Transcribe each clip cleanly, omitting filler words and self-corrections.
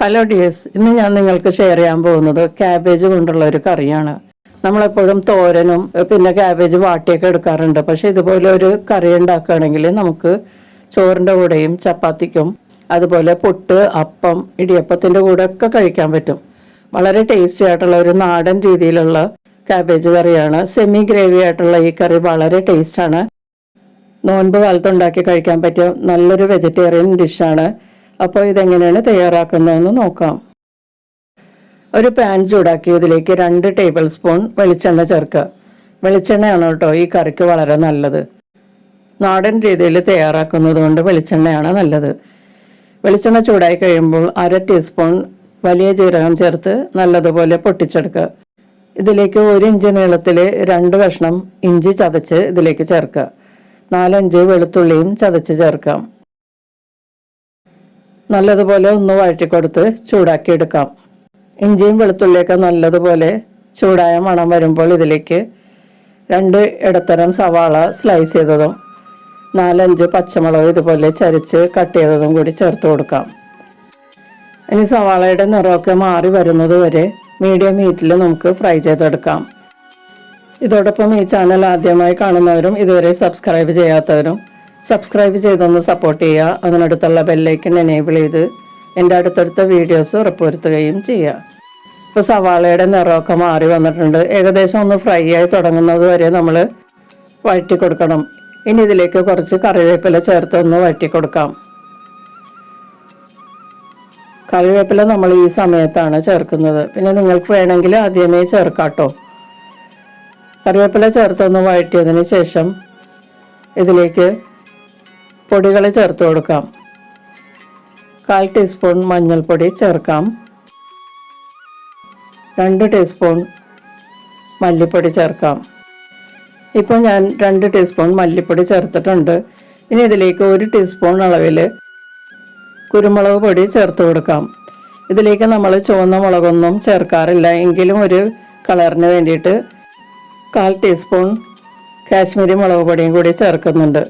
Hello dears, ഇന്ന് ഞാൻ നിങ്ങൾക്ക് ഷെയർ ചെയ്യാൻ പോകുന്നത് ക്യാബേജ് കൊണ്ടുള്ള ഒരു കറിയാണ്. നമ്മളെപ്പോഴും തോരനും പിന്നെ ക്യാബേജ് വാട്ടിയൊക്കെ എടുക്കാറുണ്ട്. പക്ഷേ ഇതുപോലെ ഒരു കറി ഉണ്ടാക്കുകയാണെങ്കിൽ നമുക്ക് ചോറിൻ്റെ കൂടെയും ചപ്പാത്തിക്കും അതുപോലെ പുട്ട്, അപ്പം, ഇടിയപ്പത്തിൻ്റെ കൂടെ ഒക്കെ കഴിക്കാൻ പറ്റും. വളരെ ടേസ്റ്റി ആയിട്ടുള്ള ഒരു നാടൻ രീതിയിലുള്ള ക്യാബേജ് കറിയാണ്. സെമി ഗ്രേവി ആയിട്ടുള്ള ഈ കറി വളരെ ടേസ്റ്റാണ്. നോൻപ് കാലത്ത് ഉണ്ടാക്കി കഴിക്കാൻ പറ്റിയ നല്ലൊരു വെജിറ്റേറിയൻ ഡിഷാണ്. അപ്പോൾ ഇതെങ്ങനെയാണ് തയ്യാറാക്കുന്നതെന്ന് നോക്കാം. ഒരു പാൻ ചൂടാക്കി ഇതിലേക്ക് 2 ടേബിൾ സ്പൂൺ വെളിച്ചെണ്ണ ചേർക്കുക. വെളിച്ചെണ്ണയാണ് കേട്ടോ ഈ കറിക്ക് വളരെ നല്ലത്. നാടൻ രീതിയിൽ തയ്യാറാക്കുന്നത് കൊണ്ട് വെളിച്ചെണ്ണയാണ് നല്ലത്. വെളിച്ചെണ്ണ ചൂടായി കഴിയുമ്പോൾ 1/2 ടീസ്പൂൺ വലിയ ജീരകം ചേർത്ത് നല്ലതുപോലെ പൊട്ടിച്ചെടുക്കുക. ഇതിലേക്ക് 1 ഇഞ്ച് നീളത്തിൽ 2 കഷ്ണം ഇഞ്ചി ചതച്ച് ഇതിലേക്ക് ചേർക്കുക. 4-5 വെളുത്തുള്ളിയും ചതച്ച് ചേർക്കാം. നല്ലതുപോലെ ഒന്ന് വഴറ്റിക്കൊടുത്ത് ചൂടാക്കിയെടുക്കാം. ഇഞ്ചിയും വെളുത്തുള്ളിയൊക്കെ നല്ലതുപോലെ ചൂടായ മണം വരുമ്പോൾ ഇതിലേക്ക് 2 ഇടത്തരം സവാള സ്ലൈസ് ചെയ്തതും 4-5 പച്ചമുളക് ഇതുപോലെ ചരിച്ച് കട്ട് ചെയ്തതും കൂടി ചേർത്ത് കൊടുക്കാം. ഇനി സവാളയുടെ നിറമൊക്കെ മാറി വരുന്നത് വരെ മീഡിയം ഹീറ്റിൽ നമുക്ക് ഫ്രൈ ചെയ്തെടുക്കാം. ഇതോടൊപ്പം ഈ ചാനൽ ആദ്യമായി കാണുന്നവരും ഇതുവരെ സബ്സ്ക്രൈബ് ചെയ്യാത്തവരും സബ്സ്ക്രൈബ് ചെയ്തൊന്ന് സപ്പോർട്ട് ചെയ്യുക. അതിനടുത്തുള്ള ബെല്ലൈക്കൺ എനേബിൾ ചെയ്ത് എൻ്റെ അടുത്തടുത്ത വീഡിയോസ് ഉറപ്പുവരുത്തുകയും ചെയ്യുക. ഇപ്പോൾ സവാളയുടെ നിറമൊക്കെ മാറി വന്നിട്ടുണ്ട്. ഏകദേശം ഒന്ന് ഫ്രൈ ആയി തുടങ്ങുന്നത് വരെ നമ്മൾ വഴറ്റി കൊടുക്കണം. ഇനി ഇതിലേക്ക് കുറച്ച് കറിവേപ്പില ചേർത്ത് ഒന്ന് വഴറ്റി കൊടുക്കാം. കറിവേപ്പില നമ്മൾ ഈ സമയത്താണ് ചേർക്കുന്നത്. പിന്നെ നിങ്ങൾക്ക് വേണമെങ്കിൽ ആദ്യമേ ചേർക്കാട്ടോ. കറിവേപ്പില ചേർത്തൊന്ന് വഴറ്റിയതിന് ശേഷം ഇതിലേക്ക് പൊടികൾ ചേർത്ത് കൊടുക്കാം. 1/4 ടീസ്പൂൺ മഞ്ഞൾപ്പൊടി ചേർക്കാം. 2 ടീസ്പൂൺ മല്ലിപ്പൊടി ചേർക്കാം. ഇപ്പോൾ ഞാൻ 2 ടീസ്പൂൺ മല്ലിപ്പൊടി ചേർത്തിട്ടുണ്ട്. ഇനി ഇതിലേക്ക് 1 ടീസ്പൂൺ അളവിൽ കുരുമുളക് പൊടി ചേർത്ത് കൊടുക്കാം. ഇതിലേക്ക് നമ്മൾ ചുവന്ന മുളകൊന്നും ചേർക്കാറില്ല, എങ്കിലും ഒരു കളറിന് വേണ്ടിയിട്ട് 1/4 ടീസ്പൂൺ കാശ്മീരി മുളക് പൊടിയും കൂടി ചേർക്കുന്നുണ്ട്.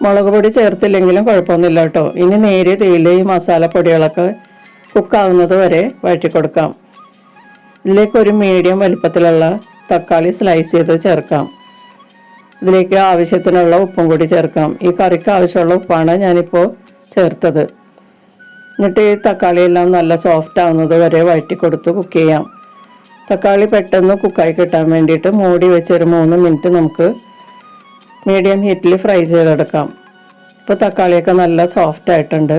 മുളക് പൊടി ചേർത്തില്ലെങ്കിലും കുഴപ്പമൊന്നുമില്ല കേട്ടോ. ഇനി നേരിയ തീയിൽ ഈ മസാലപ്പൊടികളൊക്കെ കുക്കാവുന്നത് വരെ വഴറ്റി കൊടുക്കാം. ഇതിലേക്ക് ഒരു മീഡിയം വലിപ്പത്തിലുള്ള തക്കാളി സ്ലൈസ് ചെയ്ത് ചേർക്കാം. ഇതിലേക്ക് ആവശ്യത്തിനുള്ള ഉപ്പും കൂടി ചേർക്കാം. ഈ കറിക്ക് ആവശ്യമുള്ള ഉപ്പാണ് ഞാനിപ്പോൾ ചേർത്തത്. എന്നിട്ട് ഈ തക്കാളിയെല്ലാം നല്ല സോഫ്റ്റ് ആവുന്നത് വരെ വഴറ്റി കൊടുത്ത് കുക്ക് ചെയ്യാം. തക്കാളി പെട്ടെന്ന് കുക്കായി കിട്ടാൻ വേണ്ടിയിട്ട് മൂടി വെച്ചൊരു 3 മിനിറ്റ് നമുക്ക് മീഡിയം ഹീറ്റിൽ ഫ്രൈ ചെയ്തെടുക്കാം. ഇപ്പോൾ തക്കാളിയൊക്കെ നല്ല സോഫ്റ്റ് ആയിട്ടുണ്ട്.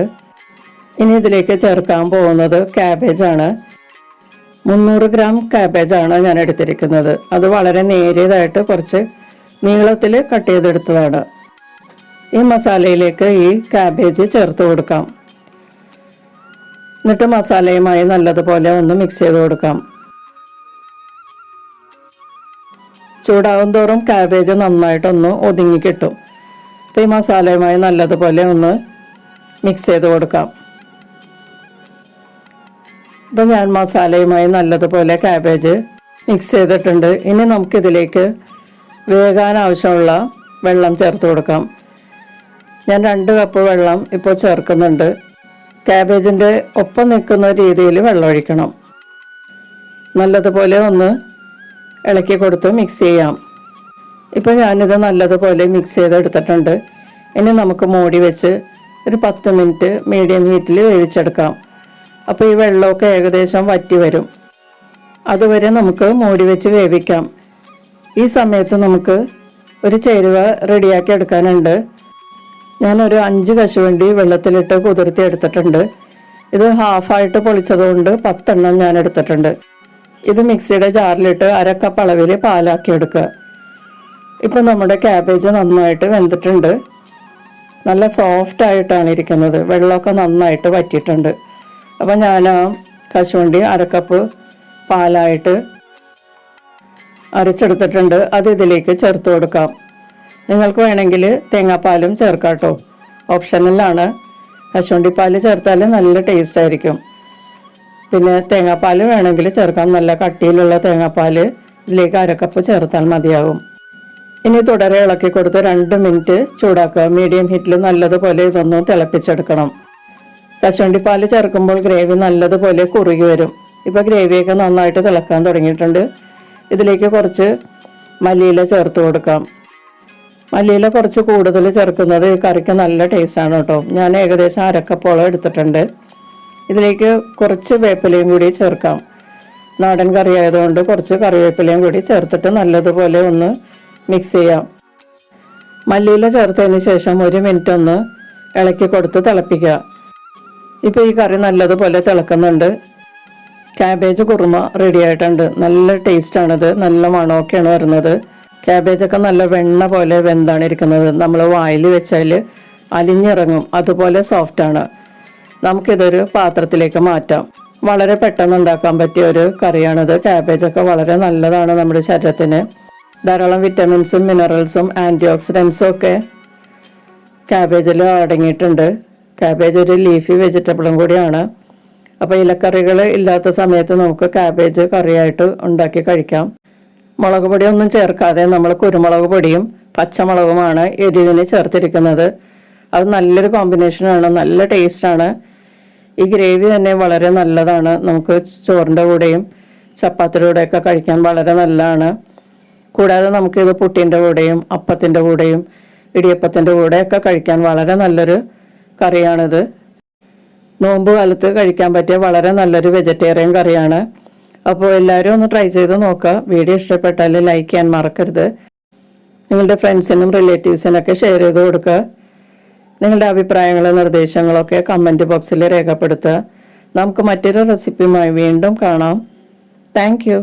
ഇനി ഇതിലേക്ക് ചേർക്കാൻ പോകുന്നത് ക്യാബേജാണ്. 300 ഗ്രാം ക്യാബേജാണ് ഞാൻ എടുത്തിരിക്കുന്നത്. അത് വളരെ നേരിയതായിട്ട് കുറച്ച് നീളത്തിൽ കട്ട് ചെയ്തെടുത്തതാണ്. ഈ മസാലയിലേക്ക് ഈ ക്യാബേജ് ചേർത്ത് കൊടുക്കാം. എന്നിട്ട് മസാലയുമായി നല്ലതുപോലെ ഒന്ന് മിക്സ് ചെയ്ത് കൊടുക്കാം. ചൂടാകും തോറും ക്യാബേജ് നന്നായിട്ടൊന്ന് ഒതുങ്ങി കിട്ടും. അപ്പോൾ ഈ മസാലയുമായി നല്ലതുപോലെ ഒന്ന് മിക്സ് ചെയ്ത് കൊടുക്കാം. ഇപ്പോൾ ഞാൻ മസാലയുമായി നല്ലതുപോലെ ക്യാബേജ് മിക്സ് ചെയ്തിട്ടുണ്ട്. ഇനി നമുക്കിതിലേക്ക് വേകാൻ ആവശ്യമുള്ള വെള്ളം ചേർത്ത് കൊടുക്കാം. ഞാൻ 2 കപ്പ് വെള്ളം ഇപ്പോൾ ചേർക്കുന്നുണ്ട്. ക്യാബേജിൻ്റെ ഒപ്പം നിൽക്കുന്ന രീതിയിൽ വെള്ളം ഒഴിക്കണം. നല്ലതുപോലെ ഒന്ന് ഇളക്കി കൊടുത്ത് മിക്സ് ചെയ്യാം. ഇപ്പോൾ ഞാനിത് നല്ലതുപോലെ മിക്സ് ചെയ്തെടുത്തിട്ടുണ്ട്. ഇനി നമുക്ക് മൂടി വെച്ച് ഒരു 10 മിനിറ്റ് മീഡിയം ഹീറ്റിൽ വേവിച്ചെടുക്കാം. അപ്പോൾ ഈ വെള്ളമൊക്കെ ഏകദേശം വറ്റി വരും. അതുവരെ നമുക്ക് മൂടി വെച്ച് വേവിക്കാം. ഈ സമയത്ത് നമുക്ക് ഒരു ചേരുവ റെഡിയാക്കി എടുക്കാനുണ്ട്. ഞാനൊരു 5 കശുവണ്ടി വെള്ളത്തിലിട്ട് കുതിർത്തി എടുത്തിട്ടുണ്ട്. ഇത് ഹാഫായിട്ട് പൊളിച്ചതുകൊണ്ട് 10 എണ്ണം ഞാൻ എടുത്തിട്ടുണ്ട്. ഇത് മിക്സിയുടെ ജാറിലിട്ട് 1/2 കപ്പ് അളവിൽ പാലാക്കി എടുക്കുക. ഇപ്പം നമ്മുടെ ക്യാബേജ് നന്നായിട്ട് വെന്തിട്ടുണ്ട്. നല്ല സോഫ്റ്റ് ആയിട്ടാണ് ഇരിക്കുന്നത്. വെള്ളമൊക്കെ നന്നായിട്ട് വറ്റിയിട്ടുണ്ട്. അപ്പം ഞാൻ കശുവണ്ടി 1/2 കപ്പ് പാലായിട്ട് അരച്ചെടുത്തിട്ടുണ്ട്. അത് ഇതിലേക്ക് ചേർത്ത് കൊടുക്കാം. നിങ്ങൾക്ക് വേണമെങ്കിൽ തേങ്ങാപ്പാലും ചേർക്കാം കേട്ടോ. ഓപ്ഷനലാണ്. കശുവണ്ടിപ്പാൽ ചേർത്താൽ നല്ല ടേസ്റ്റ് ആയിരിക്കും. പിന്നെ തേങ്ങാപ്പാൽ വേണമെങ്കിൽ ചേർക്കാം. നല്ല കട്ടിയിലുള്ള തേങ്ങാപ്പാൽ ഇതിലേക്ക് 1/2 കപ്പ് ചേർത്താൽ മതിയാകും. ഇനി തുടരെ ഇളക്കി കൊടുത്ത് 2 മിനിറ്റ് ചൂടാക്കുക. മീഡിയം ഹീറ്റിൽ നല്ലതുപോലെ ഇതൊന്ന് തിളപ്പിച്ചെടുക്കണം. കശുവണ്ടിപ്പാൽ ചേർക്കുമ്പോൾ ഗ്രേവി നല്ലതുപോലെ കുറുകി വരും. ഇപ്പോൾ ഗ്രേവിയൊക്കെ നന്നായിട്ട് തിളക്കാൻ തുടങ്ങിയിട്ടുണ്ട്. ഇതിലേക്ക് കുറച്ച് മല്ലിയില ചേർത്ത് കൊടുക്കാം. മല്ലിയില കുറച്ച് കൂടുതൽ ചേർക്കുന്നത് ഈ കറിക്ക് നല്ല ടേസ്റ്റാണ് കേട്ടോ. ഞാൻ ഏകദേശം അരക്കപ്പോളം എടുത്തിട്ടുണ്ട്. ഇതിലേക്ക് കുറച്ച് വേപ്പിലയും കൂടി ചേർക്കാം. നാടൻ കറി ആയതുകൊണ്ട് കുറച്ച് കറിവേപ്പിലയും കൂടി ചേർത്തിട്ട് നല്ലതുപോലെ ഒന്ന് മിക്സ് ചെയ്യാം. മല്ലിയില ചേർത്തതിന് ശേഷം 1 മിനിറ്റ് ഒന്ന് ഇളക്കി കൊടുത്ത് തിളപ്പിക്കുക. ഇപ്പോൾ ഈ കറി നല്ലതുപോലെ തിളക്കുന്നുണ്ട്. ക്യാബേജ് കുറുമ റെഡി ആയിട്ടുണ്ട്. നല്ല ടേസ്റ്റാണിത്. നല്ല മണമൊക്കെയാണ് വരുന്നത്. ക്യാബേജൊക്കെ നല്ല വെണ്ണ പോലെ വെന്താണ് ഇരിക്കുന്നത്. നമ്മൾ വായിൽ വെച്ചാൽ അലിഞ്ഞിറങ്ങും, അതുപോലെ സോഫ്റ്റാണ്. നമുക്കിതൊരു പാത്രത്തിലേക്ക് മാറ്റാം. വളരെ പെട്ടെന്ന് ഉണ്ടാക്കാൻ പറ്റിയ ഒരു കറിയാണിത്. ക്യാബേജൊക്കെ വളരെ നല്ലതാണ് നമ്മുടെ ശരീരത്തിന്. ധാരാളം വിറ്റമിൻസും മിനറൽസും ആൻറ്റി ഓക്സിഡൻസും ഒക്കെ ക്യാബേജിൽ അടങ്ങിയിട്ടുണ്ട്. ക്യാബേജ് ഒരു ലീഫി വെജിറ്റബിളും കൂടിയാണ്. അപ്പോൾ ഇലക്കറികൾ ഇല്ലാത്ത സമയത്ത് നമുക്ക് ക്യാബേജ് കറിയായിട്ട് ഉണ്ടാക്കി കഴിക്കാം. മുളക് പൊടിയൊന്നും ചേർക്കാതെ നമ്മൾ കുരുമുളക് പൊടിയും പച്ചമുളകുമാണ് എരിവിന് ചേർത്തിരിക്കുന്നത്. അത് നല്ലൊരു കോമ്പിനേഷനാണ്, നല്ല ടേസ്റ്റാണ്. ഈ ഗ്രേവി തന്നെ വളരെ നല്ലതാണ്. നമുക്ക് ചോറിൻ്റെ കൂടെയും ചപ്പാത്തിയുടെ കൂടെയൊക്കെ കഴിക്കാൻ വളരെ നല്ലതാണ്. കൂടാതെ നമുക്കിത് പുട്ടിൻ്റെ കൂടെയും അപ്പത്തിൻ്റെ കൂടെയും ഇടിയപ്പത്തിൻ്റെ കൂടെയൊക്കെ കഴിക്കാൻ വളരെ നല്ലൊരു കറിയാണിത്. നോമ്പ് കാലത്ത് കഴിക്കാൻ പറ്റിയ വളരെ നല്ലൊരു വെജിറ്റേറിയൻ കറിയാണ്. അപ്പോൾ എല്ലാവരും ഒന്ന് ട്രൈ ചെയ്ത് നോക്കുക. വീഡിയോ ഇഷ്ടപ്പെട്ടാൽ ലൈക്ക് ചെയ്യാൻ മറക്കരുത്. നിങ്ങളുടെ ഫ്രണ്ട്സിനും റിലേറ്റീവ്സിനൊക്കെ ഷെയർ ചെയ്ത് കൊടുക്കുക. നിങ്ങളുടെ അഭിപ്രായങ്ങളും നിർദ്ദേശങ്ങളൊക്കെ കമൻറ്റ് ബോക്സിൽ രേഖപ്പെടുത്തുക. നമുക്ക് മറ്റൊരു റെസിപ്പിയുമായി വീണ്ടും കാണാം. Thank you.